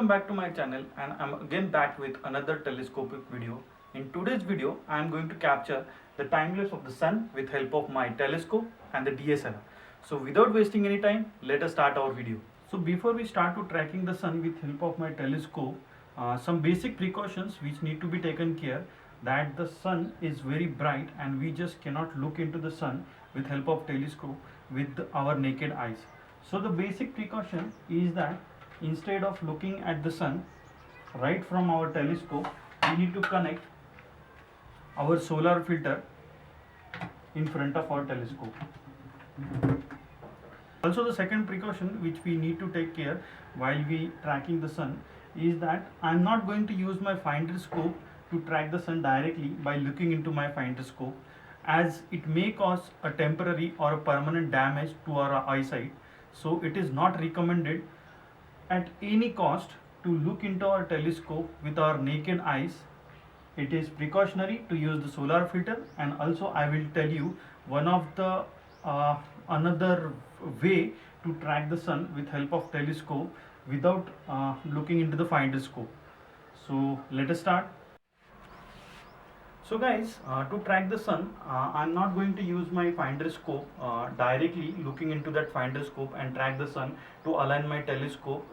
Welcome back to my channel, and I'm again back with another telescopic video. In today's video I am going to capture the time lapse of the sun with help of my telescope and the DSLR. So without wasting any time, let us start our video. So before we start to tracking the sun with help of my telescope, some basic precautions which need to be taken care, that the sun is very bright and we just cannot look into the sun with help of telescope with our naked eyes. So the basic precaution is that instead of looking at the sun right from our telescope, we need to connect our solar filter in front of our telescope. Also, the second precaution which we need to take care while we tracking the sun is that I am not going to use my finder scope to track the sun directly by looking into my finder scope, as it may cause a temporary or a permanent damage to our eyesight. So it is not recommended at any cost to look into our telescope with our naked eyes. It is precautionary to use the solar filter, and also I will tell you one of the another way to track the sun with help of telescope without looking into the finder scope. So let us start. So guys, to track the sun, I'm not going to use my finder scope directly looking into that finder scope and track the sun to align my telescope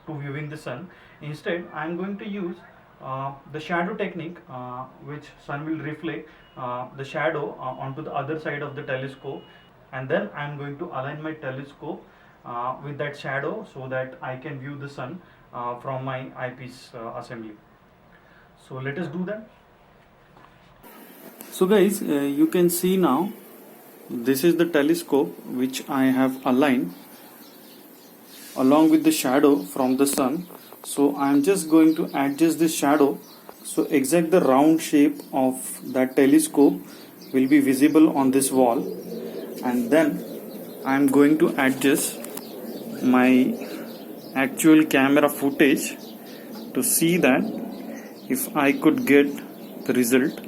to viewing the sun. Instead, I'm going to use the shadow technique, which sun will reflect the shadow onto the other side of the telescope, and then I'm going to align my telescope with that shadow so that I can view the sun from my eyepiece assembly. So let us do that. So guys, you can see now this is the telescope which I have aligned along with the shadow from the sun. So I am just going to adjust this shadow so exact the round shape of that telescope will be visible on this wall, and then I am going to adjust my actual camera footage to see that if I could get the result.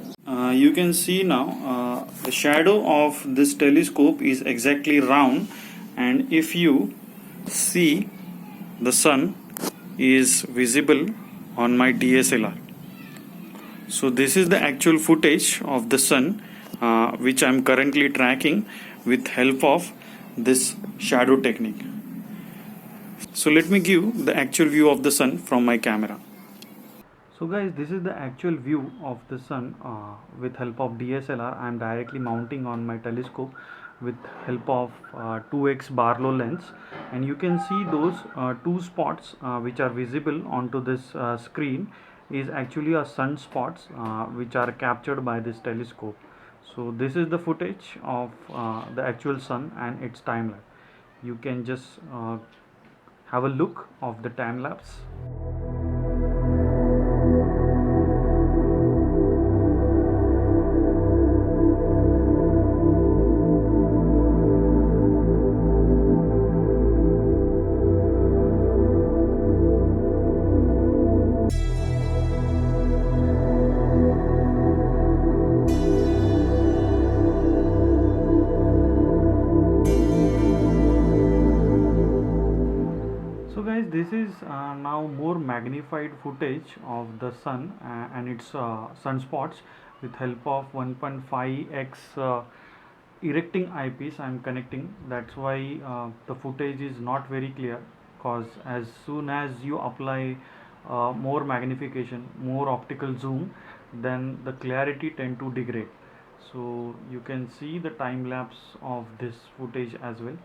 You can see now the shadow of this telescope is exactly round, and if you see, the sun is visible on my DSLR. So this is the actual footage of the sun which I am currently tracking with help of this shadow technique. So let me give the actual view of the sun from my camera. So guys, this is the actual view of the sun with help of DSLR. I am directly mounting on my telescope with help of 2x Barlow lens, and you can see those two spots which are visible onto this screen is actually a sun spots which are captured by this telescope. So this is the footage of the actual sun and its time lapse. You can just have a look of the time lapse. So guys, this is now more magnified footage of the sun and its sunspots with help of 1.5x erecting eyepiece I am connecting. That's why the footage is not very clear, because as soon as you apply more magnification, more optical zoom, then the clarity tend to degrade. So you can see the time lapse of this footage as well.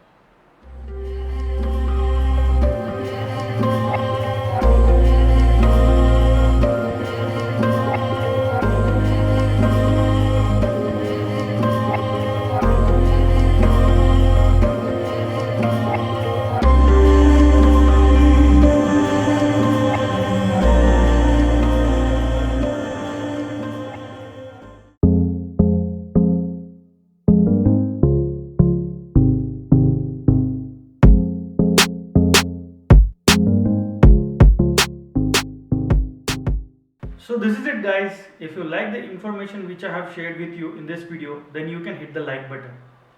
So this is it guys. If you like the information which I have shared with you in this video, then you can hit the like button.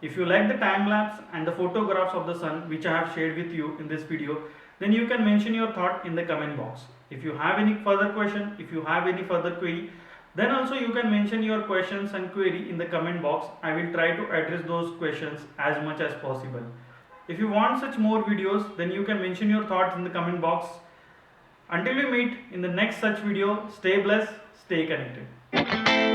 If you like the time lapse and the photographs of the sun which I have shared with you in this video, then you can mention your thought in the comment box. If you have any further question, if you have any further query, then also you can mention your questions and query in the comment box. I will try to address those questions as much as possible. If you want such more videos, then you can mention your thoughts in the comment box. Until we meet in the next such video, stay blessed, stay connected.